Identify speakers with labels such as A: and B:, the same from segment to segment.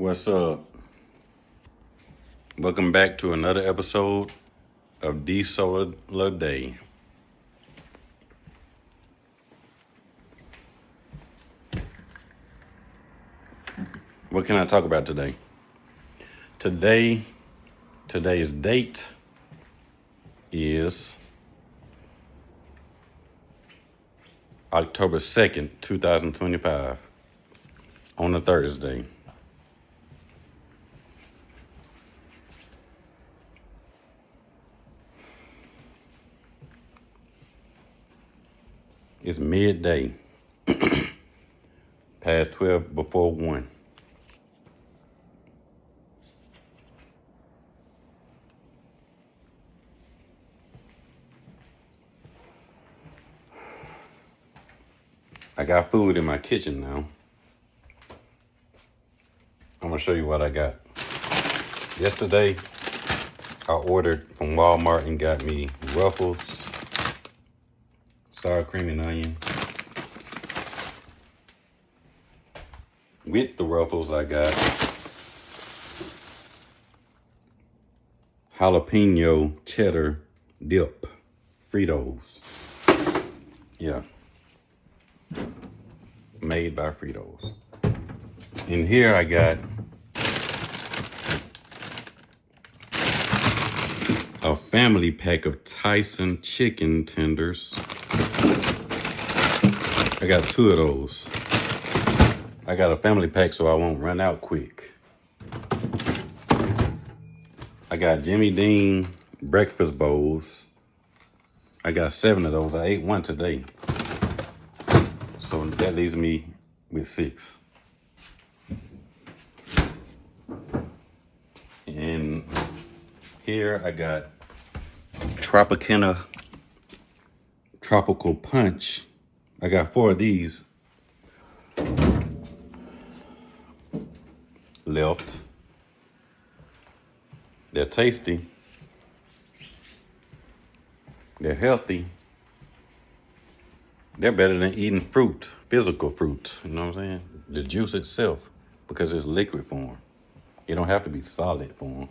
A: What's up? Welcome back to another episode of the Soular Day. What can I talk about today? Today's date is October 2nd, 2025, on a Thursday. It's midday, past 12 before 1. I got food in my kitchen now. I'm gonna show you what I got. Yesterday, I ordered from Walmart and got me Ruffles, sour cream and onion. With the Ruffles, I got jalapeno cheddar dip Fritos. Yeah. Made by Fritos. In here, I got a family pack of Tyson chicken tenders. I got 2 of those. I got a family pack so I won't run out quick. I got Jimmy Dean breakfast bowls. I got 7 of those. I ate 1 today. So that leaves me with 6. And here I got Tropicana Tropical Punch. I got 4 of these left. They're tasty. They're healthy. They're better than eating fruit, physical fruit. You know what I'm saying? The juice itself, because it's liquid form. It don't have to be solid form.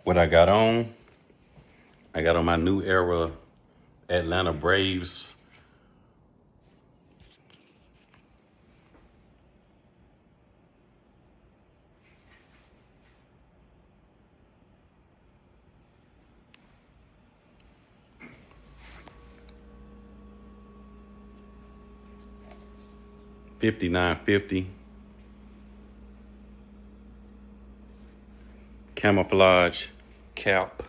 A: What I got on my New Era Atlanta Braves $59.50 camouflage cap.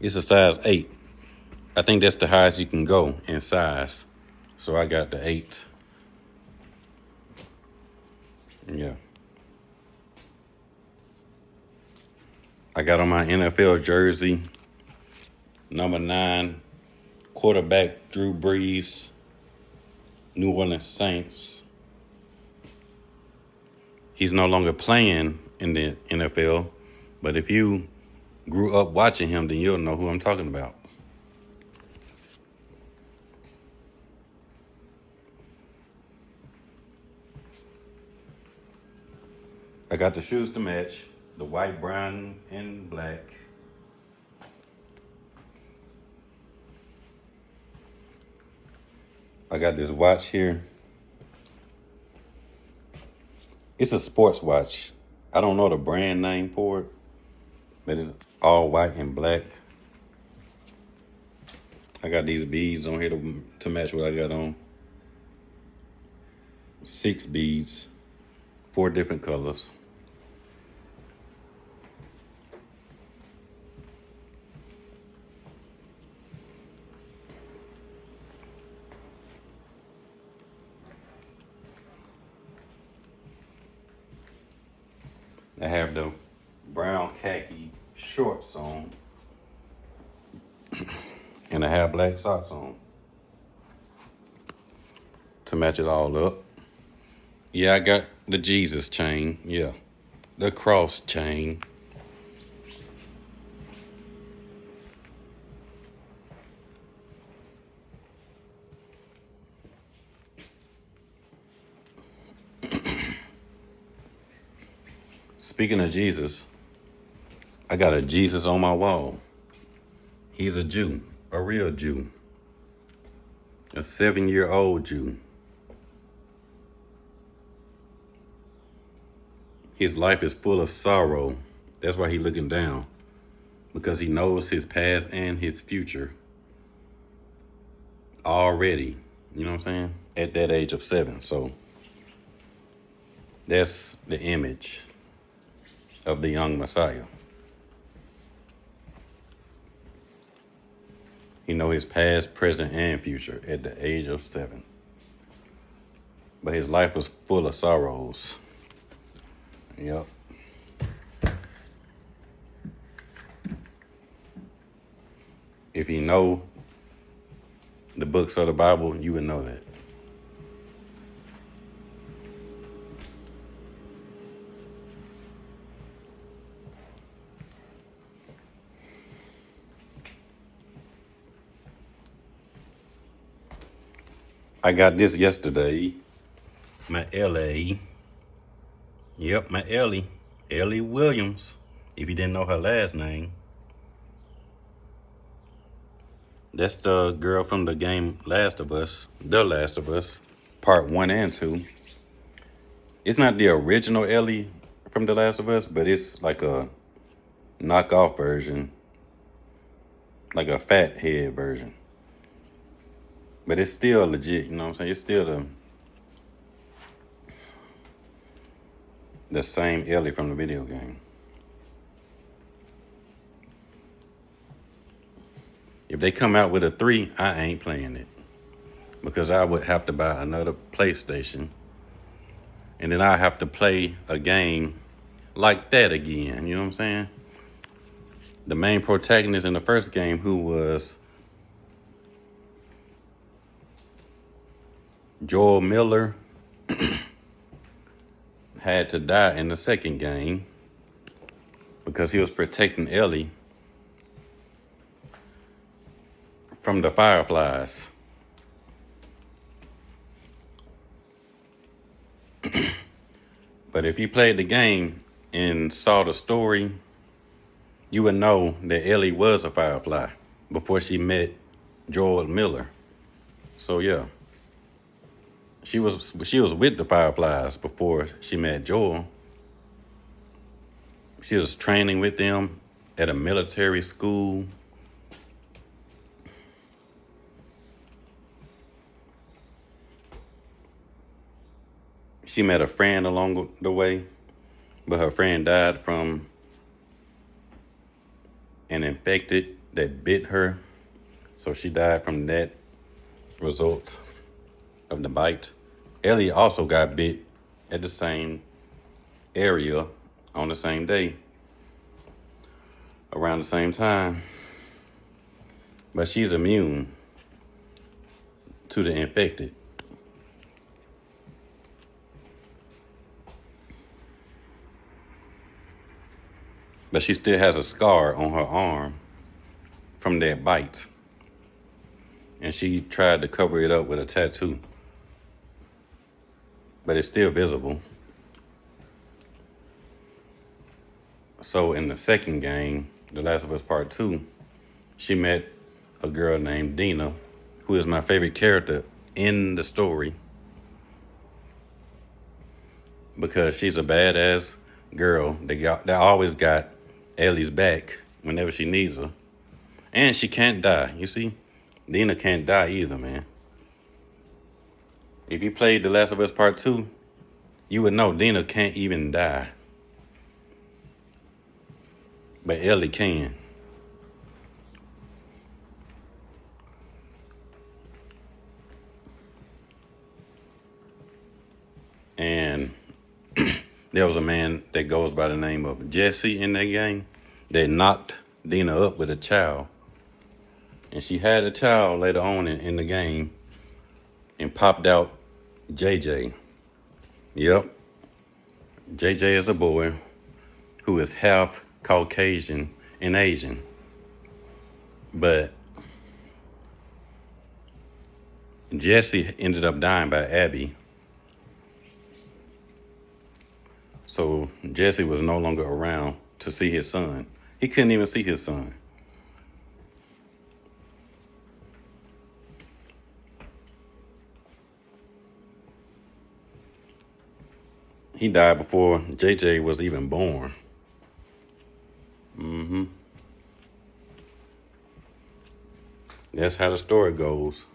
A: It's a size 8. I think that's the highest you can go in size. So I got the 8. Yeah. I got on my NFL jersey, number 9, quarterback Drew Brees, New Orleans Saints. He's no longer playing in the NFL, but if you grew up watching him, then you'll know who I'm talking about. I got the shoes to match, the white, brown, and black. I got this watch here. It's a sports watch. I don't know the brand name for it, but it's all white and black. I got these beads on here to match what I got on. 6 beads, 4 different colors. I have the brown khaki shorts on. to have black socks on to match it all up. Yeah, I got the Jesus chain. Yeah, the cross chain. Speaking of Jesus, I got a Jesus on my wall. He's a Jew, a real Jew, a 7-year-old Jew. His life is full of sorrow. That's why he's looking down, because he knows his past and his future already. You know what I'm saying? At that age of 7. So that's the image of the young Messiah. He know his past, present, and future at the age of 7. But his life was full of sorrows. Yep. If you know the books of the Bible, you would know that. I got this yesterday. My LA. Yep, my Ellie. Ellie Williams. If you didn't know her last name. That's the girl from the game Last of Us. The Last of Us. Part 1 and 2. It's not the original Ellie from The Last of Us, but it's like a knockoff version. Like a fat head version. But it's still legit, you know what I'm saying? It's still the same Ellie from the video game. If they come out with a 3, I ain't playing it. Because I would have to buy another PlayStation. And then I have to play a game like that again, you know what I'm saying? The main protagonist in the first game, who was Joel Miller, had to die in the second game because he was protecting Ellie from the fireflies. But if you played the game and saw the story, you would know that Ellie was a firefly before she met Joel Miller. So yeah. She was with the fireflies before she met Joel. She was training with them at a military school. She met a friend along the way, but her friend died from an infected that bit her. So she died from that result of the bite. Ellie also got bit at the same area on the same day, around the same time. But she's immune to the infected. But she still has a scar on her arm from that bite. And she tried to cover it up with a tattoo. But it's still visible. So in the second game, The Last of Us Part 2, she met a girl named Dina, who is my favorite character in the story. Because she's a badass girl that always got Ellie's back whenever she needs her. And she can't die. You see? Dina can't die either, man. If you played The Last of Us Part 2, you would know Dina can't even die. But Ellie can. And there was a man that goes by the name of Jesse in that game that knocked Dina up with a child. And she had a child later on in the game and popped out JJ. Yep, JJ is a boy who is half Caucasian and Asian. But Jesse ended up dying by Abby. So Jesse was no longer around to see his son. He couldn't even see his son. He died before JJ was even born. That's how the story goes.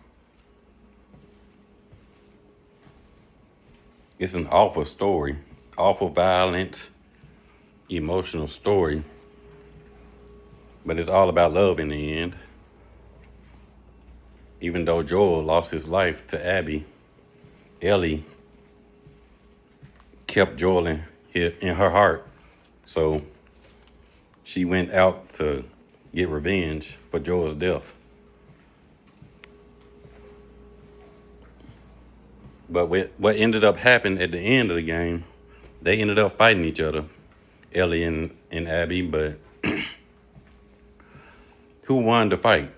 A: It's an awful story, awful, violent, emotional story. But it's all about love in the end. Even though Joel lost his life to Abby, Ellie kept Joel in her heart. So she went out to get revenge for Joel's death. But what ended up happening at the end of the game, they ended up fighting each other, Ellie and Abby, but who won the fight?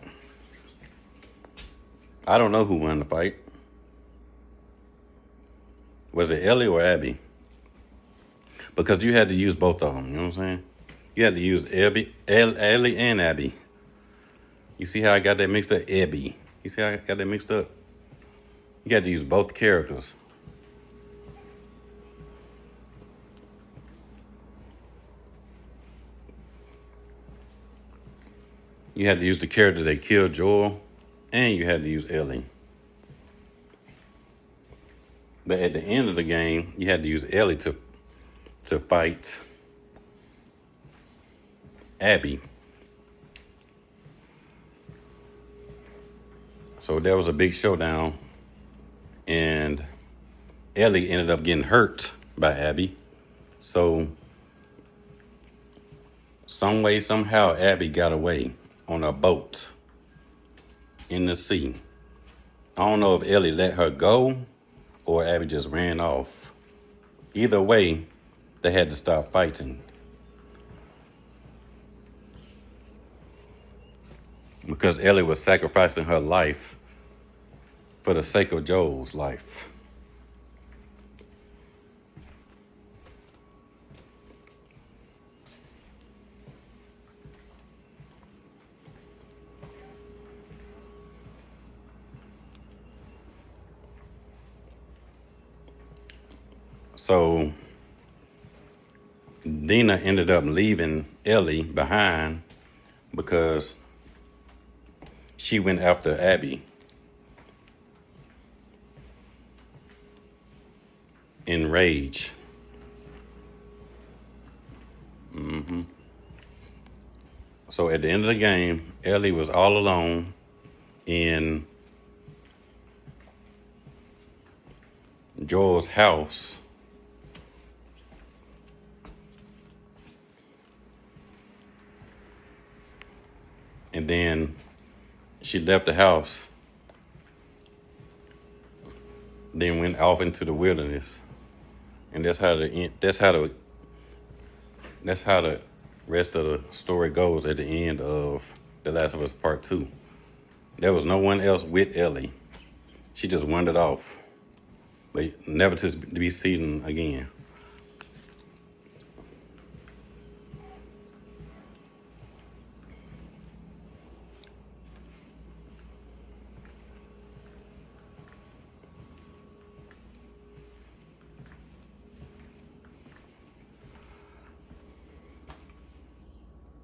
A: I don't know who won the fight. Was it Ellie or Abby? Because you had to use both of them, you know what I'm saying? You had to use Ellie and Abby. You see how I got that mixed up? Abby. You see how I got that mixed up? You had to use both characters. You had to use the character that killed Joel, and you had to use Ellie. But at the end of the game, you had to use Ellie to fight Abby. So there was a big showdown, and Ellie ended up getting hurt by Abby. So some way, somehow, Abby got away on a boat in the sea. I don't know if Ellie let her go or Abby just ran off. Either way, they had to stop fighting. Because Ellie was sacrificing her life for the sake of Joel's life. So Dina ended up leaving Ellie behind because she went after Abby in rage. So at the end of the game, Ellie was all alone in Joel's house. And then she left the house, then went off into the wilderness. And that's how the rest of the story goes at the end of The Last of Us Part 2. There was no one else with Ellie. She just wandered off, but never to be seen again.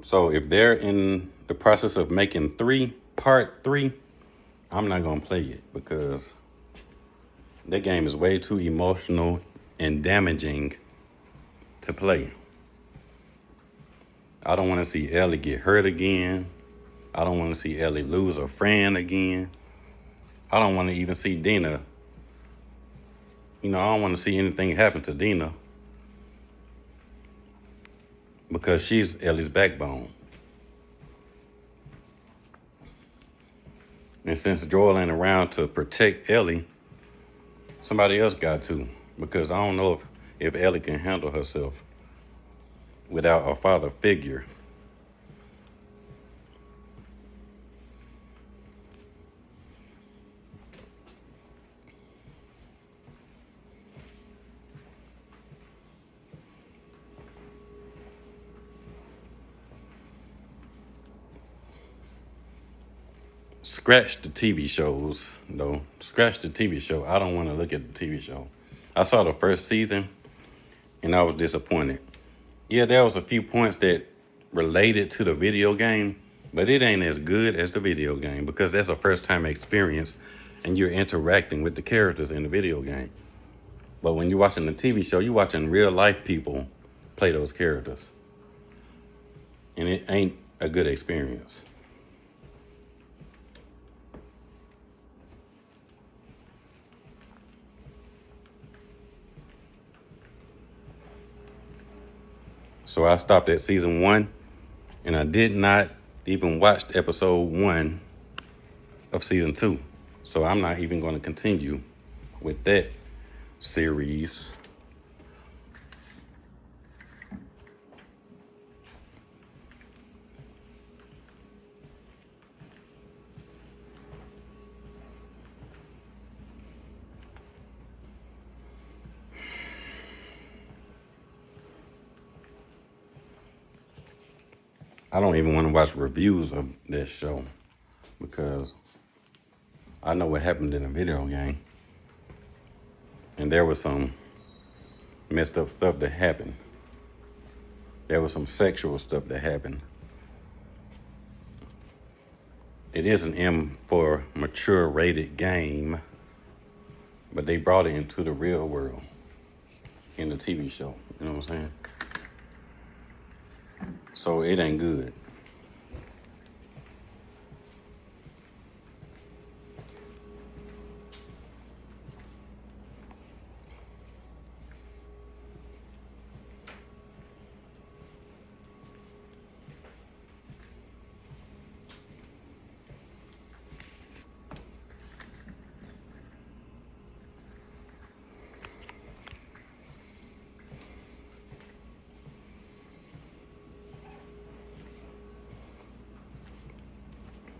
A: So if they're in the process of making part 3, I'm not gonna play it because that game is way too emotional and damaging to play. I don't want to see Ellie get hurt again. I don't want to see Ellie lose a friend again. I don't want to even see Dina. I don't want to see anything happen to Dina because she's Ellie's backbone. And since Joel ain't around to protect Ellie, somebody else got to. Because I don't know if Ellie can handle herself without a father figure. Scratch the TV shows, though. Scratch the TV show. I don't want to look at the TV show. I saw the first season, and I was disappointed. Yeah, there was a few points that related to the video game, but it ain't as good as the video game because that's a first-time experience, and you're interacting with the characters in the video game. But when you're watching the TV show, you're watching real-life people play those characters, and it ain't a good experience. So I stopped at season 1, and I did not even watch episode 1 of season 2. So I'm not even going to continue with that series. I don't even want to watch reviews of that show because I know what happened in the video game. And there was some messed up stuff that happened. There was some sexual stuff that happened. It is an M for mature rated game, but they brought it into the real world in the TV show. You know what I'm saying? So it ain't good.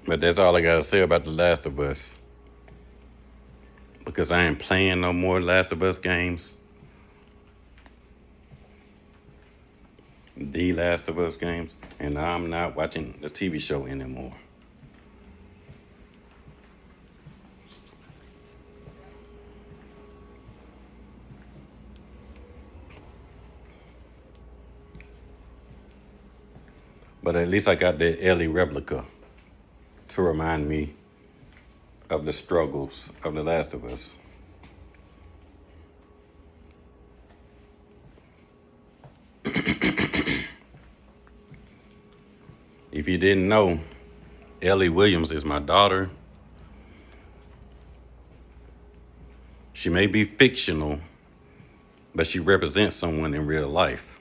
A: But that's all I gotta say about The Last of Us. Because I ain't playing no more Last of Us games. The Last of Us games. And I'm not watching the TV show anymore. But at least I got the Ellie replica to remind me of the struggles of The Last of Us. If you didn't know, Ellie Williams is my daughter. She may be fictional, but she represents someone in real life.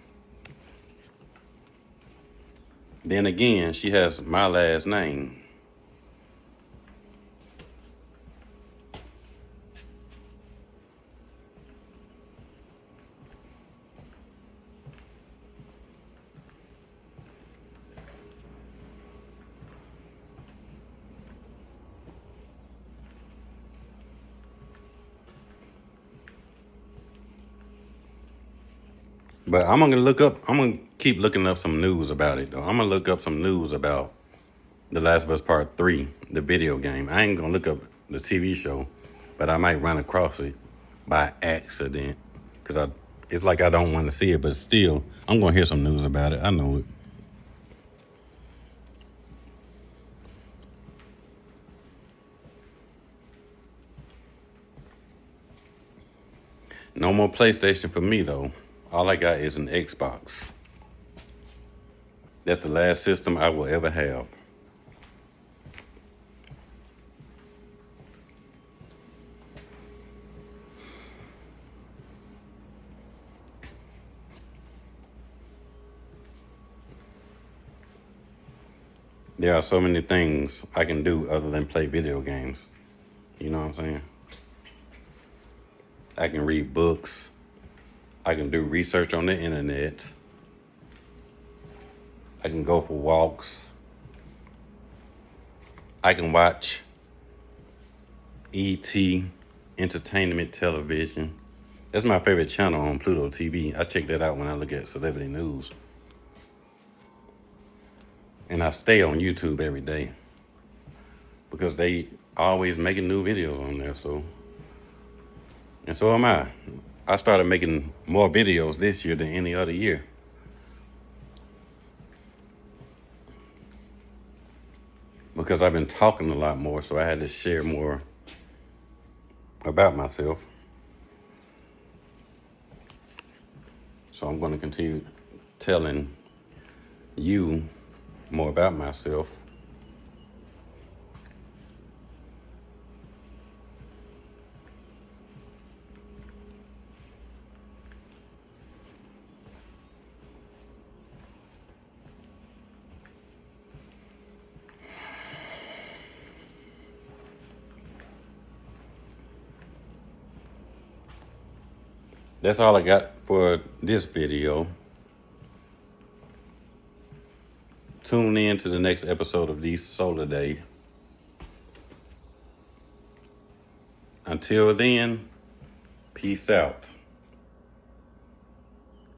A: Then again, she has my last name. But I'm gonna keep looking up some news about it though. I'm gonna look up some news about The Last of Us Part 3, the video game. I ain't gonna look up the TV show, but I might run across it by accident. Cause it's like I don't want to see it, but still, I'm gonna hear some news about it. I know it. No more PlayStation for me though. All I got is an Xbox. That's the last system I will ever have. There are so many things I can do other than play video games. You know what I'm saying? I can read books. I can do research on the internet. I can go for walks. I can watch ET, entertainment television. That's my favorite channel on Pluto TV. I check that out when I look at celebrity news. And I stay on YouTube every day because they always making new videos on there. And so am I. I started making more videos this year than any other year. Because I've been talking a lot more, so I had to share more about myself. So I'm going to continue telling you more about myself. That's all I got for this video. Tune in to the next episode of the Solar Day. Until then, peace out.